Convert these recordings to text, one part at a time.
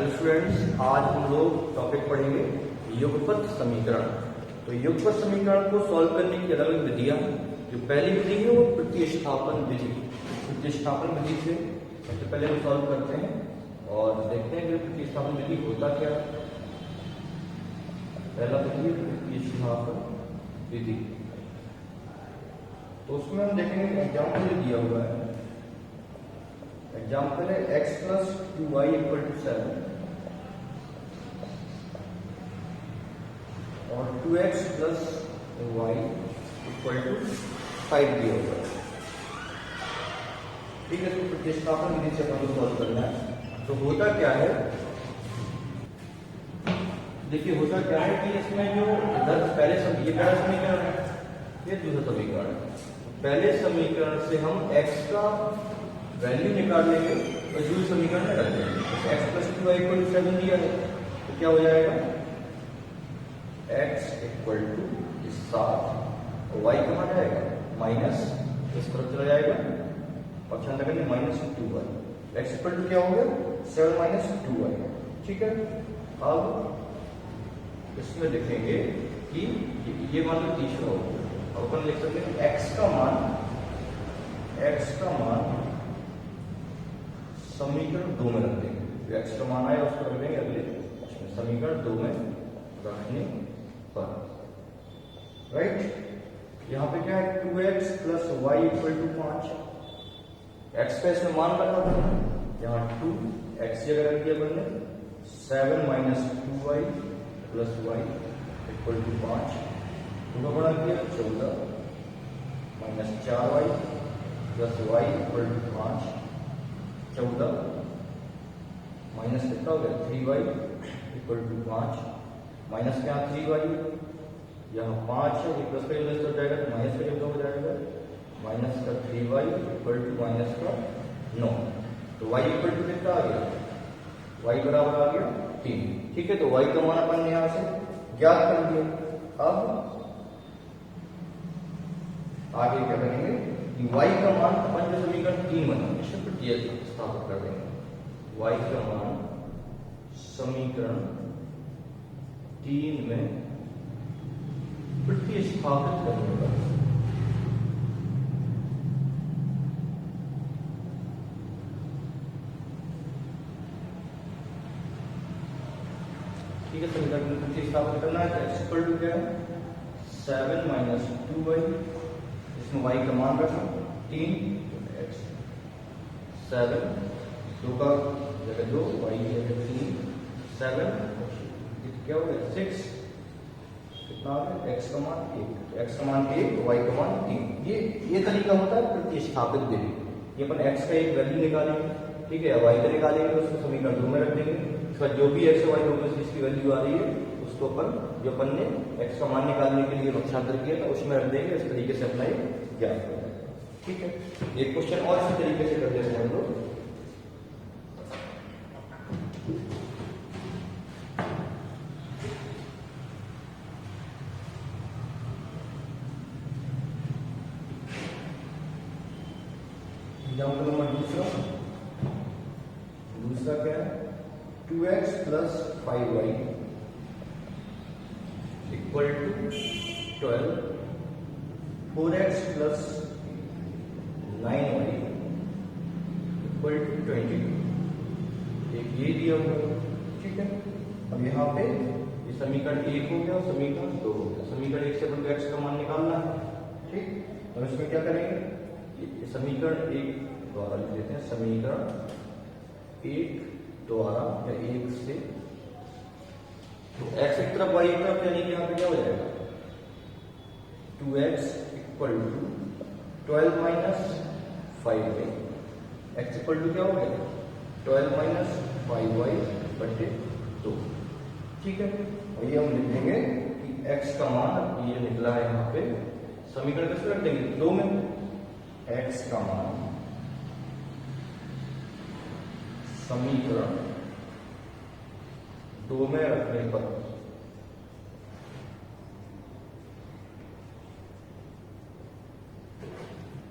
Hello students, आज हम लोग टॉपिक पढ़ेंगे युगपत समीकरण। तो युगपत समीकरण को सॉल्व करने की अलग अलग विधियां हैं। जो पहली विधि है वो प्रतिस्थापन विधि। प्रतिस्थापन विधि से सबसे पहले हम सॉल्व करते हैं और देखते हैं कि प्रतिस्थापन विधि होता क्या है। पहला विधि है प्रतिस्थापन विधि। तो उसमें हम देखेंगे एग्जाम्पल दिया हुआ है। एग्जाम्पल है x plus 2y equal to 7 और 2x plus y equal to 5 दिया हुआ है। ठीक है, तो प्रतिस्थापन विधि से हम सॉल्व करना है। तो होता क्या है, देखिए होता क्या है कि इसमें जो इधर पहले ये पहला समीकरण है, ये दूसरा समीकरण है। पहले समीकरण से हम x का वैल्यू निकाल लेंगे और दूसरे समीकरण में रख देंगे। तो x plus 2y equal to 7 दिया है तो क्या हो जाएगा, x इक्वल टू 7 और y कहाँ जाएगा, माइनस इस तरफ चला जाएगा और ध्यान रखेंगे minus 2y। x equal to क्या हो गया, 7 माइनस 2y। ठीक है, अब इसमें लिखेंगे कि ये मान लो तीसरा हो गया। अब अपन लिख सकते हैं x का मान समीकरण 2 में रख देंगे। जो x का मान आया उसको रख देंगे अगले समीकरण 2 में रखने पर। राइट, यहाँ पे क्या है, 2x plus y equal to 5। x का इसमें मान रखा था, यहाँ 2x जगह रख दिया बनने 7 minus 2y plus y equal to 5। दोनों बड़ा किया 14 minus 4y plus y equal to 5। 14 minus कितना हो गया, 3y इक्वल टू 5। माइनस क्या 3y, यहाँ 5 है, ये प्लस का यूज हो जाएगा तो माइनस का यूज हो जाएगा। माइनस का 3y इक्वल टू माइनस का 9। तो y इक्वल टू कितना आ गया, y बराबर आ गया 3। ठीक है, तो y का मान अपन यहाँ से ज्ञात कर दिया। अब आगे क्या करेंगे कि y का मान अपन जो समीकरण 3 बना इसमें प्रतिस्थापित कर देंगे। y का मान समीकरण 3 में प्रतिस्थापित करने का। ठीक है, समीकरण में प्रतिस्थापित करना है तो x इक्वल टू क्या है, 7 माइनस 2y। इसमें y का मान रखा 3, x 7 2 का जगह 2, y की जगह 3, 7 क्या हो गया 6। कितना आ गया, x का मान 1, x का मान 1, y का मान 3। ये तरीका होता है प्रतिस्थापित विधि। ये अपन x का एक वैल्यू निकालेंगे, ठीक है, y का निकालेंगे, उसको समीकरण 2 में रख देंगे। इसका जो भी x और y होगा जिसकी वैल्यू आ रही है उसको जो अपन ने x का मान निकालने के लिए पक्षांतर किया था उसमें रख देंगे। इस तरीके से अपना ज्ञात हो जाएगा। ठीक है, एक क्वेश्चन और इसी तरीके से कर देते हैं हम लोग। एग्जाम्पल नंबर दूसरा क्या है, 2x plus 5y equal to 12, 4x plus 9y equal to 22। एक ये दिया हुआ। ठीक है, अब यहाँ पे ये समीकरण 1 हो गया और समीकरण 2 हो गया। समीकरण 1 से अपन को x का मान निकालना है। ठीक, और इसमें क्या करेंगे, ये समीकरण 1 द्वारा लिख देते हैं। समीकरण 1 द्वारा या 1 से तो x एक तरफ y एक तरफ, यानी कि यहाँ पे क्या हो जाएगा, 2x equal to 12 minus 5y। x equal to क्या हो गया, 12 माइनस 5y बटे 2। ठीक है, और ये हम लिखेंगे कि x का मान ये निकला है यहाँ पे, समीकरण किसमें रख देंगे, 2 में। x का मान समीकरण 2 में रखने पर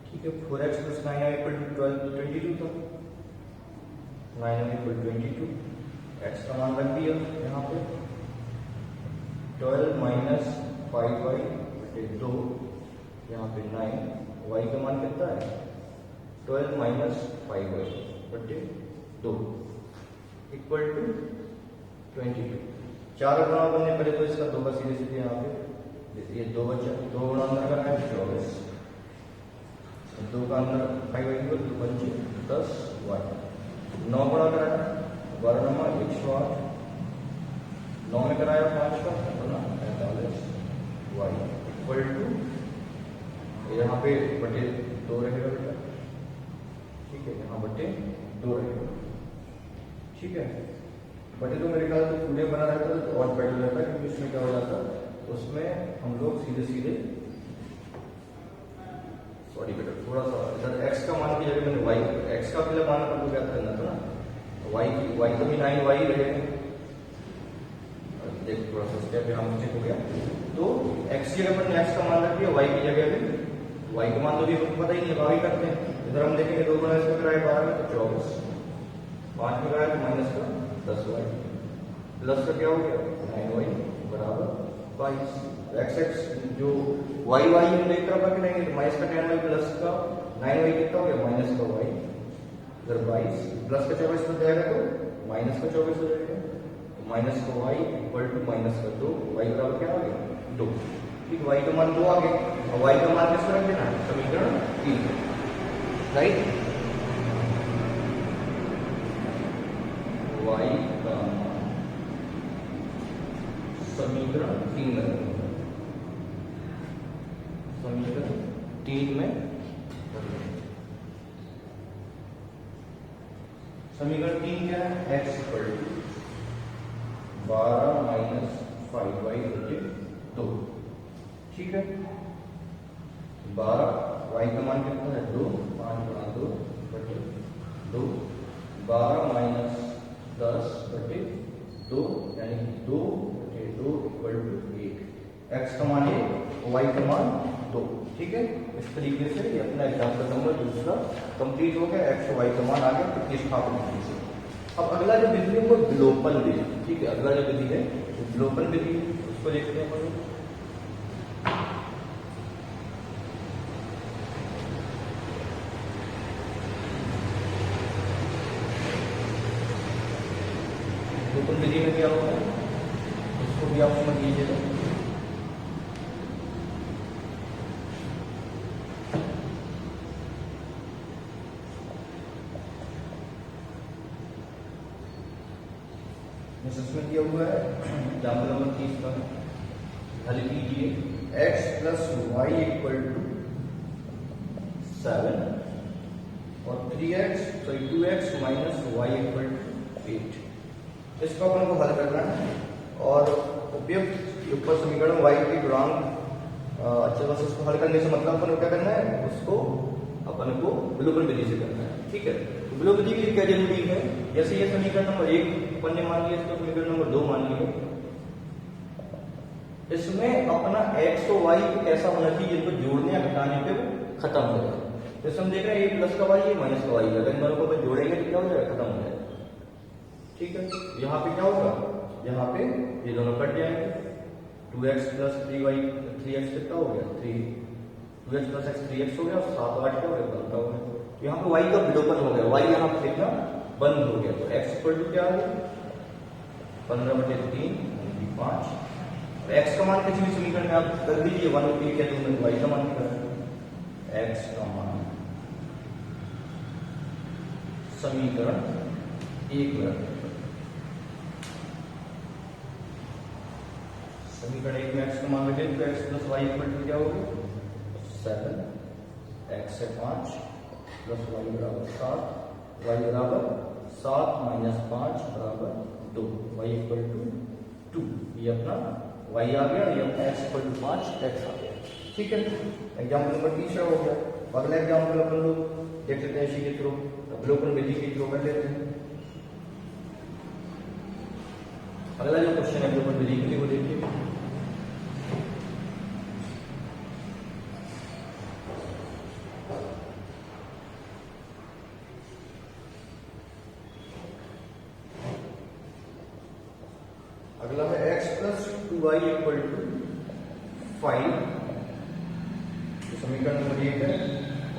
ठीक है, 4x plus 9y equal to 12 22 था, 9y इक्वल 22। एक्स का मान रख दिया यहाँ पे 12 माइनस 5y बटे 2, यहाँ पे 9, y का मान कितना है 12 माइनस 5y बटे 2 इक्वल टू 22। 4 गुणा करने पड़े तो इसका 2 का सीधे सीधे यहाँ पे ये 2 बचा, 2 गुणा अंदर करना है 24, 2 का अंदर 5y को 2 पंचे 10y, 9 गुणा कराया 12 नंबर 108, 9 में कराया 5 का अपना 45y इक्वल टू यहाँ पे बटे 2 रहेगा बेटा, ठीक है, यहाँ बटे 2 रहेगा, ठीक है। बटे 2 मेरे ख्याल से पूरे बना रहता है तो और बेटर रहता है, क्योंकि उसमें क्या हो जाता है, उसमें हम लोग सीधे सीधे सॉरी बेटा थोड़ा सा इधर x का मान की जगह मैंने y, x का पहले मान पर क्या करना था ना, y तो भी 9y रहेगा, देखो थोड़ा सा स्टेप यहाँ नीचे हो गया, तो x की जगह पर x का मान रख दिया, y की जगह भी y का मान तो भी पता ही नहीं, बाकी करते हैं। इधर हम देखेंगे 2 गुना इसको कराए 12 में तो 24, 5 में कराए तो माइनस का 10y, प्लस का क्या हो गया 9y बराबर 22। x जो y हम एक तरफ रख लेंगे तो माइनस का 10y प्लस का 9y कितना हो गया माइनस का y, इधर 22 प्लस का 24 में जाएगा तो माइनस का 24 हो जाएगा, तो माइनस का y इक्वल टू माइनस का 2, y बराबर क्या आ गया 2, ठीक, y का मान 2 आ गया, और y का मान किस रख देना है समीकरण 3, राइट, y का मान समीकरण 3 में, समीकरण 3 में समीकरण 3 क्या है, x equal to 12 minus 5y बटे 2, ठीक है, 12 y का मान कितना है 2, 5 गुणा 2 बटे 2, 12 माइनस 10 बटे 2 यानी 2 बटे 2 इक्वल टू 8, x का मान 1, y का मान 2, ठीक है। इस तरीके से ये अपना एग्जाम्पल नंबर दूसरा कंप्लीट हो गया, x और y का मान आ गया प्रतिस्थापन विधि से। अब अगला जो विधि है वो विलोपन विधि, ठीक है, अगला जो विधि है वो विलोपन विधि है, उसको देखते हैं अपन। विलोपन विधि में क्या होता है उसको भी आप समझ लीजिएगा। इसमें किया हुआ है एग्जाम्पल नंबर 30 का, हल कीजिए x plus y equal to 7 और 2x minus Y equal to 8, इसको अपन को हल करना है और उपयुक्त ऊपर समीकरण y के गुणांक अच्छे तरह से उसको हल करने से मतलब अपन को क्या करना है, उसको अपन को विलोपन विधि से करना है, ठीक है। तो विलोपन विधि के लिए क्या जरूरी है, जैसे ये समीकरण नंबर 1 अपन ने मान लिया, इसको समीकरण नंबर 2 मान लिया, इसमें अपना x और y ऐसा होना चाहिए जिनको जोड़ने या घटाने पे वो खत्म हो जाए। जैसे हम देख रहे हैं ये प्लस का y है माइनस का y है, अगर इन दोनों को अपन जोड़ेंगे तो क्या हो जाएगा, खत्म हो जाएगा, ठीक है। यहाँ पे क्या होगा, यहाँ पे ये दोनों कट जाएंगे, 2x प्लस 3x कितना हो गया 3, 2x प्लस x 3x हो गया और 7 8 क्या हो गया 15 हो गया, तो यहाँ पे y का विलोपन हो गया, y यहाँ पे लिखना बंद हो गया, तो x इक्वल टू क्या आ गया 15 बटे 3 5, x का मान किसी भी समीकरण में आप कर दीजिए 1 होती है, तो y का मान निकालना, x का मान समीकरण 1 में, समीकरण 1 में x का मान रखें तो x plus y equal to क्या होगा 7, x से 5 प्लस वाई बराबर 7, y बराबर 7 माइनस 5 बराबर 2, y इक्वल टू 2, ये अपना y आ गया, ये अपना x इक्वल टू 5 x आ गया, ठीक है। एग्जाम्पल नंबर 3 हो गया। अगला एग्जाम्पल अपन लोग देख लेते हैं इसी के थ्रू, अवलोकन विधि के थ्रू कर लेते हैं। अगला जो क्वेश्चन है अवलोकन विधि के लिए वो देखिए, अगला है x plus 2y equal to 5, तो समीकरण नंबर 1 है।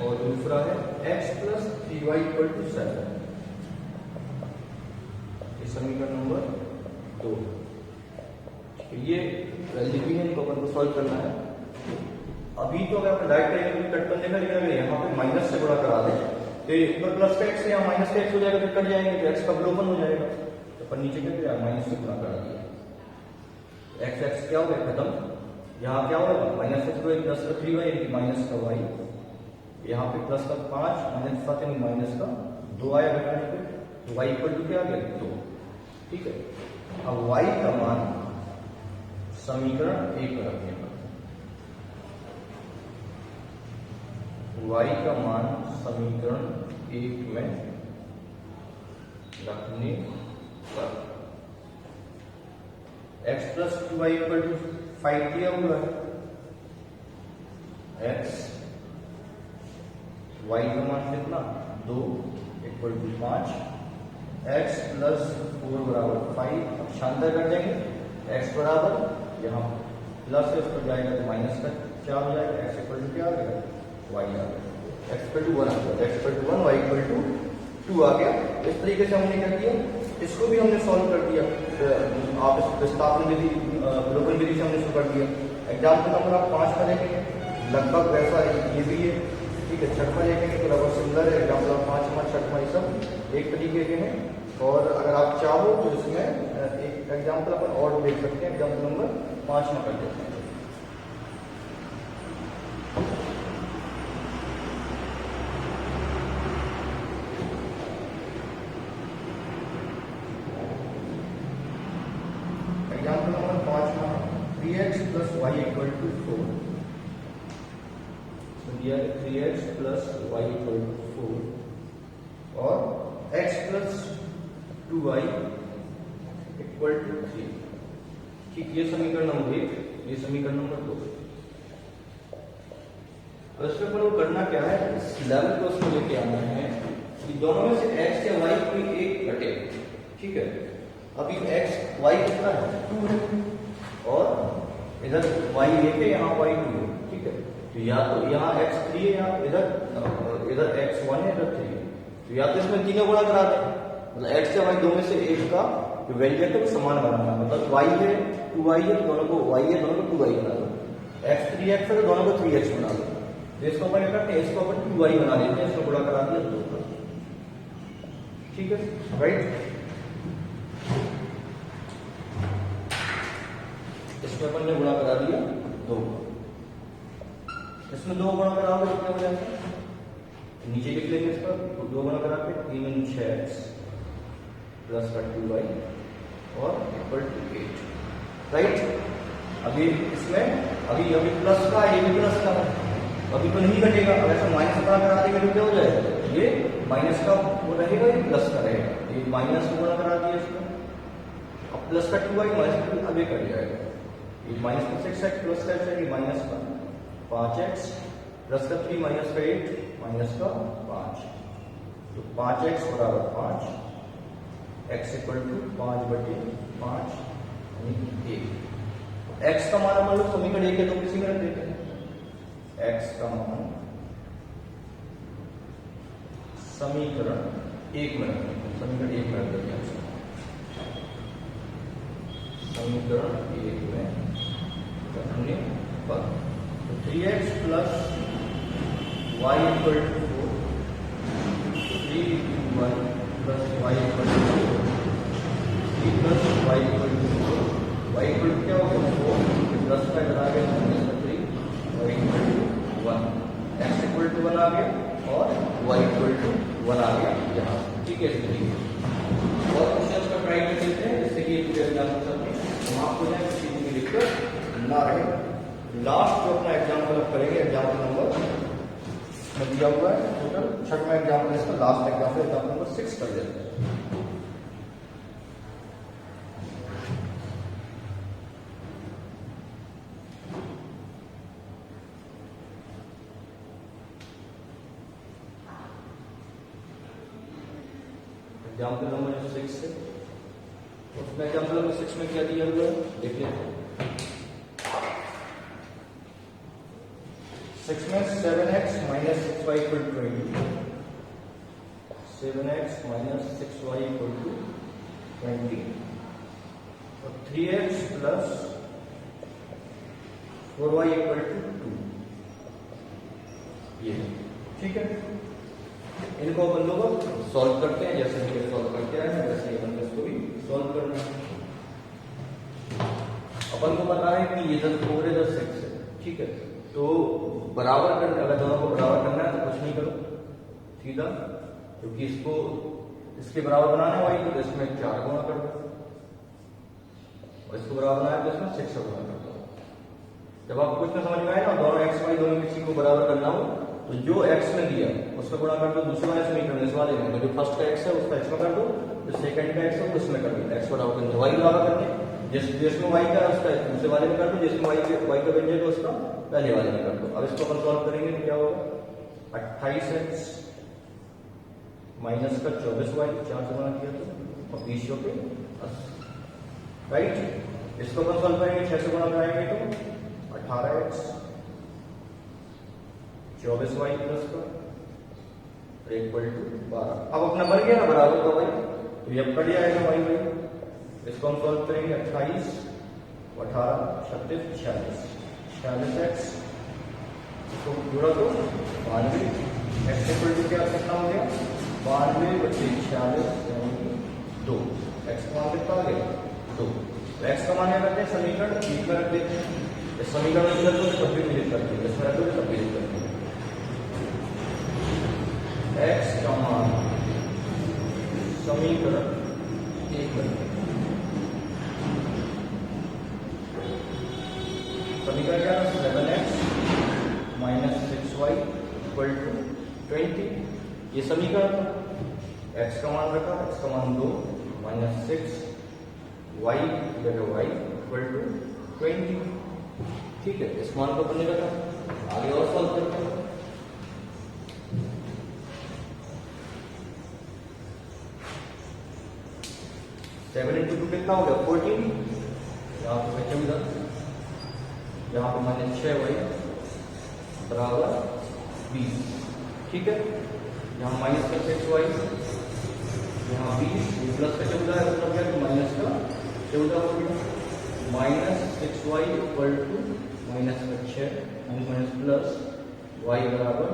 और दूसरा है x plus 3y equal to 7, ये समीकरण नंबर 2। ये वैल्यू भी है, इनको अपन को सॉल्व करना है। अभी तो अगर अपन डायरेक्ट कट करने का, लेकिन अगर यहाँ पे माइनस से गुणा करा दें तो ऊपर प्लस का x यहाँ माइनस का x हो जाएगा, फिर कट जाएंगे तो x का विलोपन हो जाएगा। तो अपन नीचे क्या किया, माइनस से गुणा करा दिया, x क्या हो गया खत्म। यहाँ क्या होगा, माइनस का 2 प्लस का 3y यानी माइनस का y, यहाँ पे प्लस का 5 माइनस का 7 यानी माइनस का 2 आया घटाने पे, तो y इक्वल टू क्या आ गया 2। ठीक है, अब y का मान समीकरण 1 रखने पर, y का मान समीकरण 1 में रखने पर x plus 2y equal to 5 दिया हुआ है, x y का मान कितना 2 इक्वल टू 5, x प्लस 4 बराबर 5। अब शांतर कर देंगे, x बराबर यहाँ प्लस है, उस पर जाएगा तो माइनस का 4 हो जाएगा, x इक्वल टू क्या आ गया y आ गया, x इक्वल टू 1 आ गया, x equal to 1 y equal to 2 आ गया। इस तरीके से हमने क्या किया, इसको भी हमने सॉल्व कर दिया। आप इस विस्थापन विधि विलोपन विधि से हमने इसको कर दिया। एग्जाम्पल नंबर आप 5 का देखेंगे, लगभग वैसा ये भी है। ठीक है, छठवां देखेंगे तो लगभग सिमिलर है। एग्जाम्पल आप 5वां 6वां ये सब एक तरीके के हैं। और अगर आप चाहो तो इसमें एक एग्जाम्पल अपन और देख सकते हैं, एग्जाम्पल नंबर 5वां कर देते हैं। एग्जाम्पल नंबर 5वां, 3x plus y equal to 4, दिया 3x plus y equal to 4 और x plus 2y equal to 3। ठीक, ये समीकरण नंबर 1, ये समीकरण नंबर 2। अब इसमें अपन को करना क्या है, इस लेवल को उसको लेके आना है कि दोनों में से x या y कोई एक घटे। ठीक है, अभी x y कितना है 2 है और इधर y लेके यहाँ y 2 है। ठीक है, तो या तो यहाँ x 3 है या इधर x 1 है, इधर 3 है, तो या तो इसमें तीनों गुणा करा दें, मतलब x या y दो में से एक का जो वैल्यू है वो समान बनाना। मतलब y है 2y है तो दोनों को y है, दोनों को 2y बना दो, x 3x है तो दोनों को 3x बना दो। तो इसको अपन करते हैं, इसको अपन 2y बना देते हैं, इसको गुणा करा दिया 2 का। ठीक है, राइट। इसमें अपन ने गुणा करा दिया 2, इसमें 2 गुणा कराओगे कितना हो जाएगा, नीचे लिख लेंगे इसका, तो 2 गुणा करा के 3 × 6x प्लस का 2y और इक्वल टू 8। राइट, अभी इसमें अभी प्लस का, ये भी प्लस का है, अभी तो नहीं घटेगा। अगर ऐसा माइनस गुणा करा देंगे तो क्या हो जाएगा, ये माइनस का वो रहेगा, ये प्लस का रहेगा। ये माइनस गुणा करा दिया इसमें, अब प्लस का 2y माइनस का अब ये कट जाएगा, ये माइनस का 6x प्लस का है, ये माइनस का 5x प्लस का 3 माइनस का 8 माइनस का 5, तो 5x बराबर 5, x इक्वल टू 5/5 यानी 1। x का मान हम लोग समीकरण 1 के 2 किसी में रख देते हैं, x का मान समीकरण 1 में रख देते हैं, समीकरण 1 में रख देते हैं, समीकरण 1 में रखने पर 3x plus y equal to 4, 3y plus y equal to 4, 3 plus y equal to 4, y equal to क्या होगा 4, प्लस का इधर आ गया माइनस का 3, y equal to 1, x equal to 1 आ गया और y इक्वल टू 1 आ गया यहाँ। ठीक है, इसलिए और क्वेश्चन का ट्राई कर लेते हैं जिससे कि पूरे एग्जाम्पल सब आपको जाए किसी चीज में दिक्कत ना रहे। लास्ट जो अपना एग्जाम्पल आप करेंगे, एग्जाम्पल नंबर दिया हुआ है टोटल 6वां एग्जाम्पल, इसका लास्ट एग्जाम्पल एग्जाम्पल नंबर 6 कर देते हैं। एग्जाम्पल नंबर 6 है उसमें एग्जाम्पल नंबर 6 में क्या दिया हुआ है देख लेते हैं। 6 में 7x minus 6y equal to 20, 7x minus 6y equal to 20 और 3x plus 4y equal to 2, ये ठीक है। इनको अपन लोग सॉल्व करते हैं, जैसे हम सॉल्व करते आए हैं वैसे ही अपन इसको भी सॉल्व करना है। अपन को पता है कि ये 4 है 6 है, ठीक है। तो बराबर करना, अगर दोनों को बराबर करना है तो कुछ नहीं करो सीधा, क्योंकि इसको इसके बराबर बनाना है y तो इसमें 4 गुना कर दो और इसको बराबर बनाना है तो इसमें 6 गुना कर दो। जब आपको कुछ में समझ में आए ना, दोनों x y दोनों किसी को बराबर करना हो तो जो x में दिया उसका गुणा कर दो दूसरे वाले से नहीं करना, इस वाले में। तो जो फर्स्ट का x है उसका x में कर दो, जो सेकंड का x है उसमें कर दो। x बराबर करने y बराबर करने, जिसमें y का उसका दूसरे वाले में कर दो, जिसमें y का व्यंजक है उसका पहले वाले में कर दो। अब इसको अपन सॉल्व करेंगे तो क्या होगा, 28x माइनस का 24y 4 से गुणा किया तो और 20 पे 80, राइट। इसको अपन सॉल्व करेंगे 6 से गुणा कराएंगे तो 18x 24y प्लस का इक्वल टू 12। अब अपना बन गया ना बराबर का y, तो ये अब कट जाएगा y। इसको हम सॉल्व करेंगे 28 18 36 46, 46x इसको जोड़ा तो 92, x इक्वल टू क्या कितना हो गया 92 बटे 46 यानी 2, x का मान कितना आ गया 2। तो x का मान क्या करते हैं समीकरण 3 में रख देते हैं, इस समीकरण में तो तब भी डिलीट करते हैं, इसमें रखो तब भी डिलीट करते हैं। x का मान समीकरण 1 में, समीकरण क्या है 7x minus 6y equal to 20, ये समीकरण x का मान रखा, x का मान 2 माइनस 6 y जगह y इक्वल टू 20, ठीक है। इस मान को अपने रखा, आगे और सॉल्व करते हैं। 7 इंटू 2 कितना हो गया 14, यहाँ पे बचे 14, यहाँ पे माइनस 6y बराबर 20, ठीक है। यहाँ माइनस का 6y, यहाँ 20 प्लस का 14 है, मतलब क्या माइनस का 14 हो गया। Minus 6y equal to minus का 6 माइनस प्लस y बराबर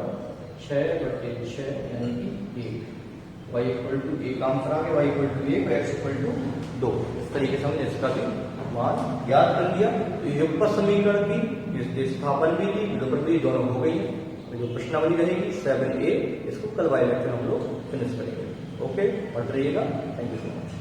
6 बटे 6 यानी कि 1, y इक्वल टू 1 आंसर आ गया, y equal to 1 x equal to 2। इस तरीके से हमने इसका भी मान याद कर लिया। तो युगपत समीकरण की स्थापन भी थी, विलोपन भी दोनों हो गई है। तो जो प्रश्नावली रहेगी 7A, इसको कल वाले लेक्चर हम लोग फिनिश करेंगे। ओके, पढ़ते रहिएगा। Thank you so much.